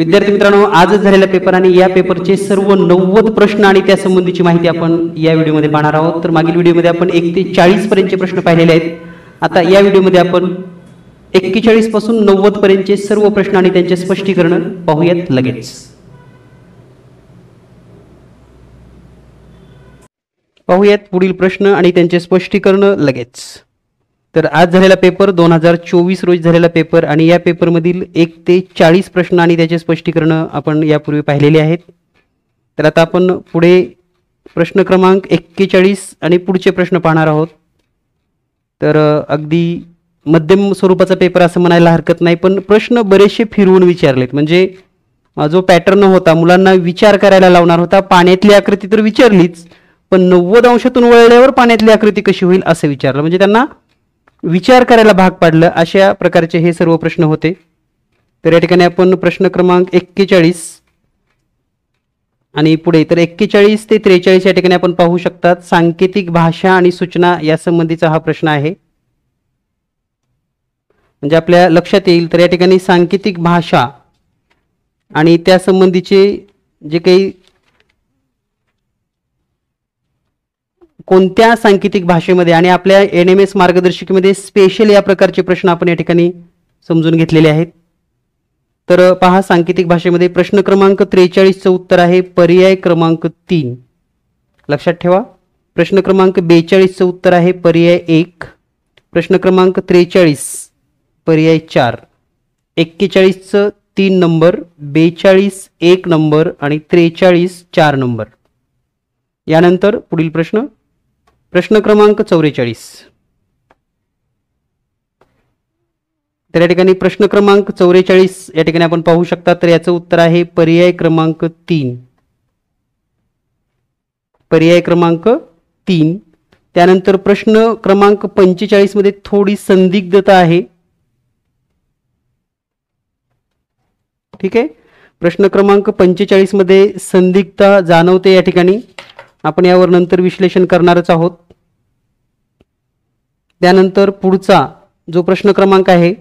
विद्यार्थी मित्रांनो, आजच झालेला पेपर आणि या पेपरचे सर्व 90 प्रश्न आणि त्या संबंधीची माहिती आपण या व्हिडिओमध्ये पाहणार आहोत। तर मागील व्हिडिओमध्ये आपण 1 ते 40 पर्यंतचे प्रश्न पाहिलेले आहेत। आता या व्हिडिओमध्ये आपण 41 पासून 90 पर्यंतचे सर्व प्रश्न आणि त्यांचे स्पष्टीकरण पाहूयात लगेच। पाहूयात पुढील प्रश्न आणि त्यांचे स्पष्टीकरण लगेच। तर आज झालेला पेपर 2024 रोजी झालेला पेपर आणि या पेपर मधील 1 ते 40 प्रश्न आणि त्याचे स्पष्टीकरण आपण यापूर्वी पाहिलेले आहेत। तर आता आपण पुढे प्रश्न क्रमांक 41 आणि पुढचे प्रश्न पाहणार आहोत। तर अगदी मध्यम स्वरूपाचा पेपर असं म्हणायला हरकत नाही, पण प्रश्न बरेचसे फिरवून विचारलेत। म्हणजे जो पॅटर्न होता मुलांना विचार करायला लावणार होता, पाण्यातली आकृती तर विचारलीच, पण 90 अंशातून वळल्यावर पाण्यातली आकृती कशी होईल असं विचारलं। म्हणजे त्यांना विचार करायला भाग पाडलं, अशा प्रकारचे हे सर्व प्रश्न होते। तर या ठिकाणी आपण प्रश्न क्रमांक 41 आणि पुढे तर 41 ते 43 या ठिकाणी आपण पाहू शकतात। सांकेतिक भाषा आणि सूचना या संबंधीचा हा प्रश्न आहे। म्हणजे आपल्या लक्षात येईल, तर या ठिकाणी सांकेतिक भाषा आणि त्या संबंधीचे जे काही कोणत्या सांकेतिक भाषेमध्ये आणि आपल्या एनएमएस मार्गदर्शिकेमध्ये स्पेशल या प्रकारचे प्रश्न आपण या ठिकाणी समजून घेतलेले आहेत। तर पहा, सांकेतिक भाषेमध्ये प्रश्न क्रमांक 43 चं उत्तर आहे पर्याय क्रमांक 3। लक्षात ठेवा, प्रश्न क्रमांक 42 चं उत्तर आहे पर्याय 1, प्रश्न क्रमांक 43 पर्याय 4, 41 चं 3 नंबर, 42 1 नंबर आणि 43 4 नंबर। यानंतर पुढील प्रश्न प्रश्न क्रमांक 44। तर या ठिकाणी प्रश्न क्रमांक 44 या ठिकाणी आपण पाहू शकता, तर याचं उत्तर आहे पर्याय क्रमांक 3, पर्याय क्रमांक 3। त्यानंतर प्रश्न क्रमांक 45 मध्ये थोडी संदिग्धता आहे। ठीक आहे, प्रश्न क्रमांक 45 मध्ये संदिग्धता जाणवते या ठिकाणी, आपण यावर नंतर विश्लेषण करणारच आहोत। त्यानंतर पुढचा जो प्रश्न क्रमांक आहे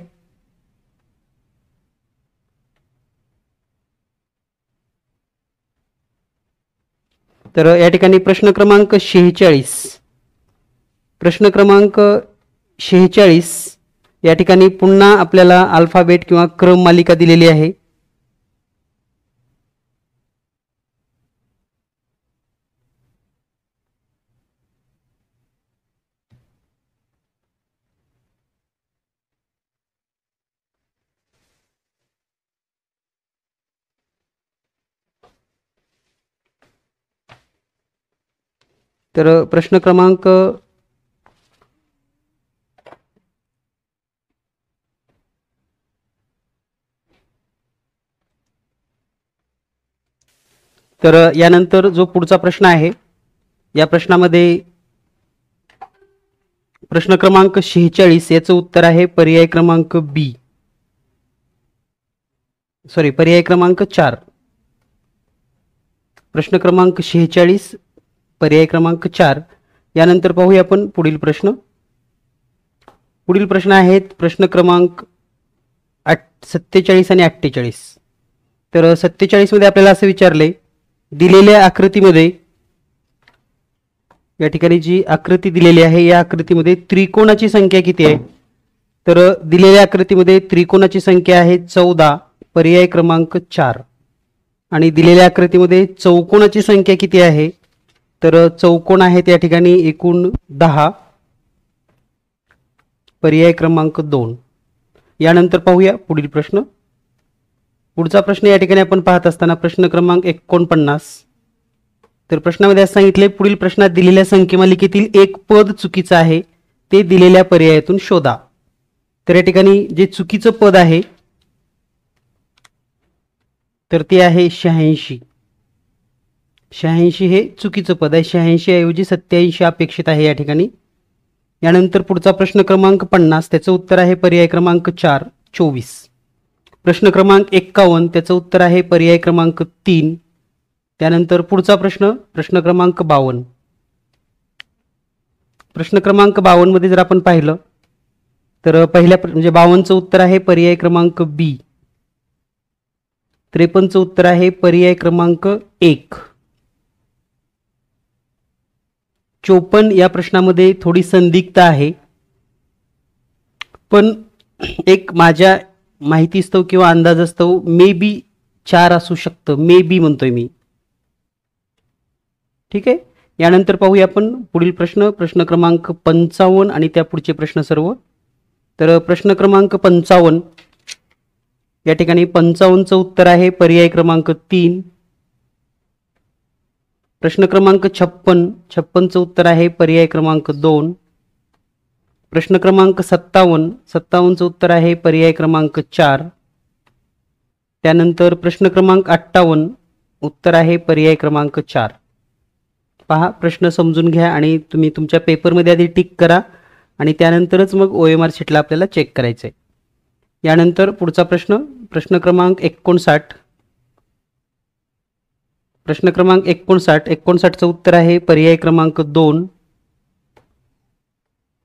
तर या ठिकाणी प्रश्न क्रमांक 46, प्रश्न क्रमांक 46 या ठिकाणी पुन्हा आपल्याला अल्फाबेट किंवा क्रम मालिका दिलेली आहे। तर प्रश्न क्रमांक तर यानंतर जो पुढचा प्रश्न आहे, या प्रश्नामध्ये प्रश्न क्रमांक 46 याचं उत्तर आहे पर्याय क्रमांक बी, सॉरी पर्याय क्रमांक 4। प्रश्न क्रमांक 46 पर्याय क्रमांक 4। यानंतर पाहूया आपण पुढील प्रश्न। पुढील प्रश्न आहेत प्रश्न क्रमांक 47 आणि 48। तर 47 मध्ये आपल्याला असं विचारले, दिलेल्या आकृतीमध्ये या ठिकाणी जी आकृती दिलेली आहे या आकृतीमध्ये त्रिकोणाची संख्या किती आहे? तर दिलेल्या आकृतीमध्ये त्रिकोणाची संख्या आहे 14, पर्याय क्रमांक 4। आणि दिलेल्या आकृतीमध्ये चौकोनाची संख्या किती आहे? तर चौकोन आहेत या ठिकाणी एकूण 10, पर्याय क्रमांक 2। यानंतर पाहूया पुढील प्रश्न। पुढचा प्रश्न या ठिकाणी आपण पाहत असताना प्रश्न क्रमांक 49। तर प्रश्नामध्ये असं सांगितले, पुढील प्रश्नात दिलेल्या संख्येमालिकेतील एक पद चुकीचं आहे, ते दिलेल्या पर्यायातून शोधा। तर या ठिकाणी जे चुकीचं पद आहे तर ते आहे 86। 86 हे चुकीचं पद आहे, 86 ऐवजी 87 अपेक्षित आहे या ठिकाणी। यानंतर पुढचा प्रश्न क्रमांक 50, त्याचं उत्तर आहे पर्याय क्रमांक 4, 24। प्रश्न क्रमांक 51 त्याचं उत्तर आहे पर्याय क्रमांक 3। त्यानंतर पुढचा प्रश्न प्रश्न क्रमांक 52। प्रश्न क्रमांक 52 मध्ये जर आपण पाहिलं तर पहिल्या म्हणजे 52चं उत्तर आहे पर्याय क्रमांक बी, 53चं उत्तर आहे पर्याय क्रमांक 1. 54 या प्रश्नामध्ये थोडी संदिग्धता आहे, पण एक माझ्या माहितीस्तव किंवा अंदाजास्तव मे बी 4 असू शकतं, मे बी म्हणतोय मी. ठीक आहे. यानंतर पाहूया आपण पुढील प्रश्न, प्रश्न क्रमांक 55 आणि त्या पुढचे प्रश्न सर्व. तर प्रश्न क्रमांक 55 या ठिकाणी 55चं उत्तर आहे पर्याय क्रमांक 3. प्रश्न क्रमांक 56चं उत्तर आहे पर्याय क्रमांक 2. प्रश्न क्रमांक 57चं उत्तर आहे पर्याय क्रमांक 4. त्यानंतर प्रश्न क्रमांक 58 उत्तर आहे पर्याय क्रमांक 4. पहा, प्रश्न समजून घ्या आणि तुम्ही तुमच्या पेपरमध्ये आधी टिक करा आणि त्यानंतरच मग OMR शीटला आपल्याला चेक करायचं आहे. यानंतर पुढचा प्रश्न, प्रश्न क्रमांक 59. प्रश्न क्रमांक 59चं उत्तर आहे पर्याय क्रमांक 2.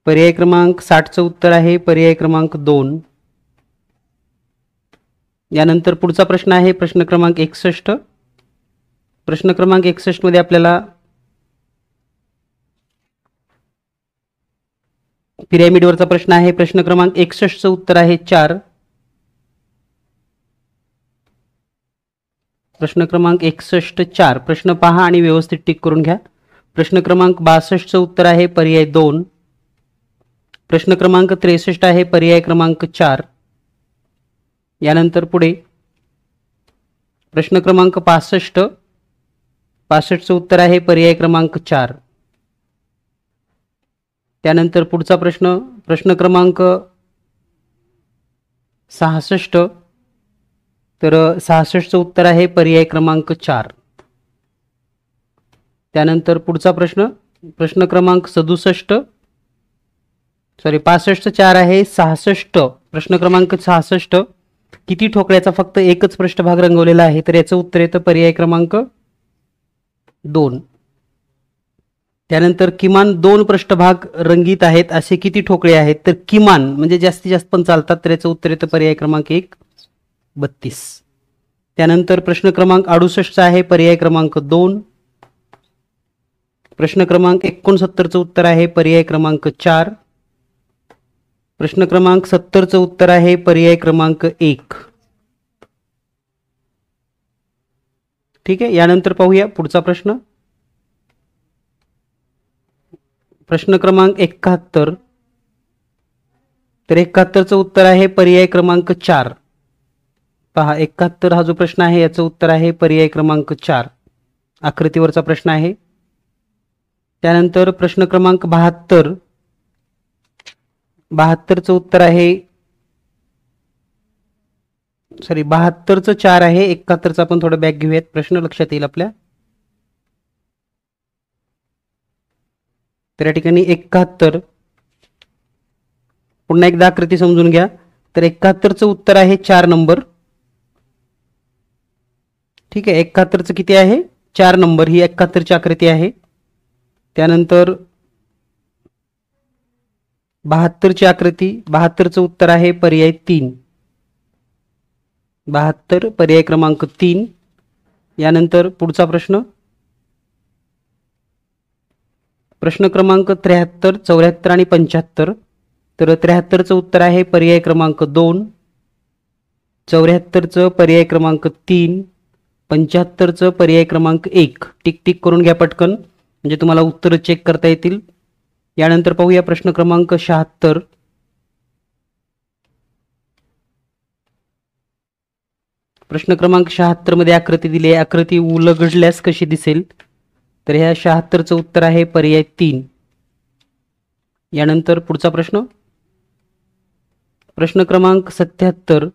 पर्याय क्रमांक 60चं उत्तर आहे पर्याय क्रमांक 2. यानंतर पुढचा प्रश्न आहे प्रश्न क्रमांक 61. प्रश्न क्रमांक 61 मध्ये आपल्याला पिरॅमिडवरचा प्रश्न आहे. प्रश्न क्रमांक 61चं उत्तर आहे 4. प्रश्न क्रमांक 61 4. प्रश्न पहा आणि व्यवस्थित टिक करून घ्या. प्रश्न क्रमांक 62चं उत्तर आहे पर्याय 2. प्रश्न क्रमांक 63 आहे पर्याय क्रमांक 4. यानंतर पुढे प्रश्न क्रमांक 65चं उत्तर आहे पर्याय क्रमांक 4. त्यानंतर पुढचा प्रश्न, प्रश्न क्रमांक 66. तर 66चं उत्तर आहे पर्याय क्रमांक 4. त्यानंतर पुढचा प्रश्न, प्रश्न क्रमांक 65चं 4 आहे 66. प्रश्न क्रमांक 66. किती ठोकळ्याचा फक्त एकच पृष्ठभाग रंगवलेला आहे? तर याचं उत्तर येतं पर्याय क्रमांक 2. त्यानंतर किमान 2 पृष्ठभाग रंगीत आहेत असे किती ठोकळे आहेत? तर किमान म्हणजे जास्तीत जास्त पण चालतात, तर याचं उत्तर येतं पर्याय क्रमांक 1 32. त्यानंतर प्रश्न क्रमांक 68 आहे पर्याय क्रमांक 2. प्रश्न क्रमांक 69चं उत्तर आहे पर्याय क्रमांक 4. प्रश्न क्रमांक 70चं उत्तर आहे पर्याय क्रमांक 1. ठीक आहे. यानंतर पाहूया पुढचा प्रश्न, प्रश्न क्रमांक 71. तर 71चं उत्तर आहे पर्याय क्रमांक 4. पहा, 71 हा जो प्रश्न आहे याचं उत्तर आहे पर्याय क्रमांक 4. आकृतीवरचा प्रश्न आहे. त्यानंतर प्रश्न क्रमांक 72. 72चं उत्तर आहे 72चं 4 आहे. 71चा आपण थोडं बॅक घेऊयात, प्रश्न लक्षात येईल आपल्या. तर या ठिकाणी 71. पुन्हा एकदा आकृती समजून घ्या. तर 71चं उत्तर आहे 4 नंबर. ठीक आहे. 71चं किती आहे? 4 नंबर. ही 71ची आकृती आहे. त्यानंतर 72ची आकृती, 72चं उत्तर आहे पर्याय 3. 72 पर्याय क्रमांक 3. यानंतर पुढचा प्रश्न, प्रश्न क्रमांक 73, 74 आणि 75. तर 73चं उत्तर आहे पर्याय क्रमांक 2. 74चं पर्याय क्रमांक 3. 75चं पर्याय क्रमांक 1. टिक टिक करून घ्या पटकन, म्हणजे तुम्हाला उत्तर चेक करता येतील. यानंतर पाहूया प्रश्न क्रमांक 76. प्रश्न क्रमांक 76 मध्ये आकृती दिली आहे. आकृती उलगडल्यास कशी दिसेल? तर ह्या 76चं उत्तर आहे पर्याय 3. यानंतर पुढचा प्रश्न, प्रश्न क्रमांक 77.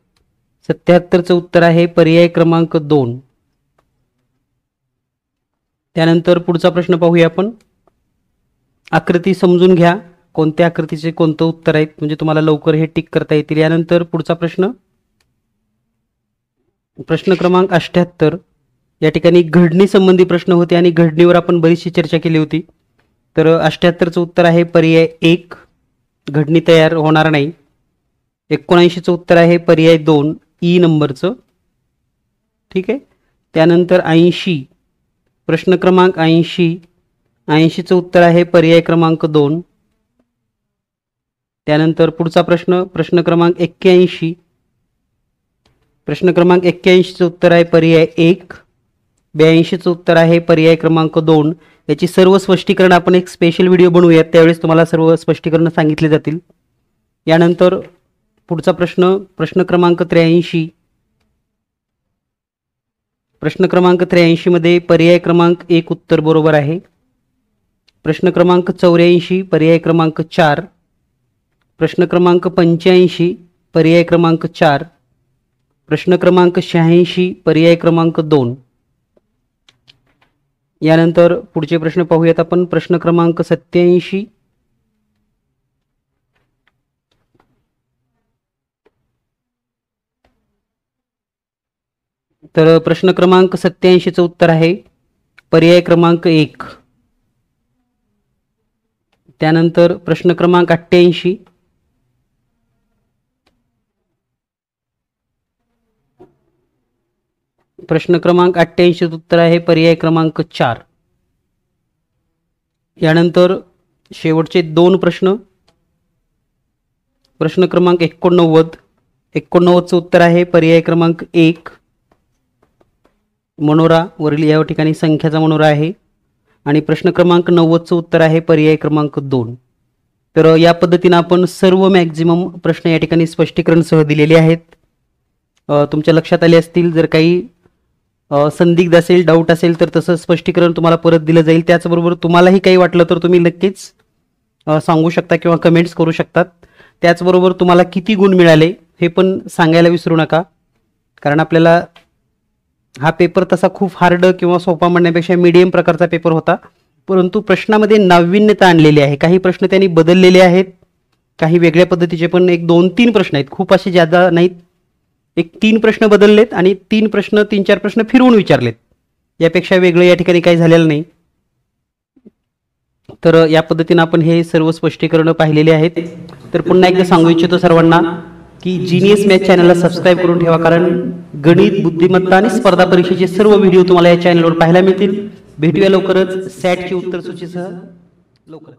77चं उत्तर आहे पर्याय क्रमांक 2. त्यानंतर पुढचा प्रश्न पाहूया आपण. आकृती समजून घ्या, कोणत्या आकृतीचे कोणतं उत्तर आहेत, म्हणजे तुम्हाला लवकर हे टिक करता येतील. यानंतर पुढचा प्रश्न, प्रश्न क्रमांक 78. या ठिकाणी घडणी संबंधी प्रश्न होते आणि घडणीवर आपण बरीचशी चर्चा केली होती. तर 78चं उत्तर आहे पर्याय 1. घडणी तयार होणार नाही. 79चं उत्तर आहे पर्याय 2 ई नंबरचं. ठीक आहे. त्यानंतर 80, प्रश्न क्रमांक 80, 80चं उत्तर आहे पर्याय क्रमांक 2. त्यानंतर पुढचा प्रश्न, प्रश्न क्रमांक 81, प्रश्न क्रमांक 81चं उत्तर आहे पर्याय 1. 82चं उत्तर आहे पर्याय क्रमांक 2. याची सर्व स्पष्टीकरण आपण एक स्पेशल व्हिडिओ बनवूयात, त्यावेळेस तुम्हाला सर्व स्पष्टीकरण सांगितले जातील. यानंतर पुढचा प्रश्न, प्रश्न क्रमांक 83, प्रश्न क्रमांक 83 मध्ये पर्याय क्रमांक 1 उत्तर बरोबर आहे. प्रश्न क्रमांक 84, पर्याय क्रमांक 4, प्रश्न क्रमांक 85, पर्याय क्रमांक 4, प्रश्न क्रमांक 86, पर्याय क्रमांक 2. यानंतर पुढचे प्रश्न पाहूयात आपण. प्रश्न क्रमांक 87, तर प्रश्न क्रमांक 87चं उत्तर आहे पर्याय क्रमांक 1. त्यानंतर प्रश्न क्रमांक 88, प्रश्न क्रमांक 88चं उत्तर आहे पर्याय क्रमांक 4. यानंतर शेवटचे 2 प्रश्न. प्रश्न क्रमांक 89, 89चं उत्तर आहे पर्याय क्रमांक 1. मनोरा वरील या ठिकाणी संख्याचा मनोरा आहे. आणि प्रश्न क्रमांक 90चं उत्तर आहे पर्याय क्रमांक 2. तर या पद्धतीने आपण सर्व मॅक्झिमम प्रश्न या ठिकाणी स्पष्टीकरणसह दिलेले आहेत. तुमच्या लक्षात आले असतील. जर काही संदिग्ध असेल, डाऊट असेल तर तसं स्पष्टीकरण तुम्हाला परत दिलं जाईल. त्याचबरोबर तुम्हालाही काही वाटलं तर तुम्ही नक्कीच सांगू शकता किंवा कमेंट्स करू शकतात. त्याचबरोबर तुम्हाला किती गुण मिळाले हे पण सांगायला विसरू नका, कारण आपल्याला हा पेपर तसा खूप हार्ड किंवा सोपा म्हणण्यापेक्षा मीडियम प्रकारचा पेपर होता, परंतु प्रश्नामध्ये नाविन्यता आणलेली आहे. काही प्रश्न त्यांनी बदललेले आहेत, काही वेगळ्या पद्धतीचे पण 1, 2, 3 प्रश्न आहेत, खूप असे जादा नाहीत. 3 प्रश्न बदललेत आणि 3-4 प्रश्न फिरवून विचारलेत. यापेक्षा वेगळं या ठिकाणी काही झालेलं नाही. तर या पद्धतीने आपण हे सर्व स्पष्टीकरण पाहिलेले आहेत. तर पुन्हा एकदा सांगू इच्छितो सर्वांना की जीनियस मॅथ चॅनलला सबस्क्राईब करून ठेवा, कारण गणित, बुद्धिमत्ता आणि स्पर्धा परीक्षेचे सर्व व्हिडिओ तुम्हाला या चॅनलवर पाहायला मिळतील. भेटूया लवकरच सॅटची उत्तर सूचीसह लवकरच.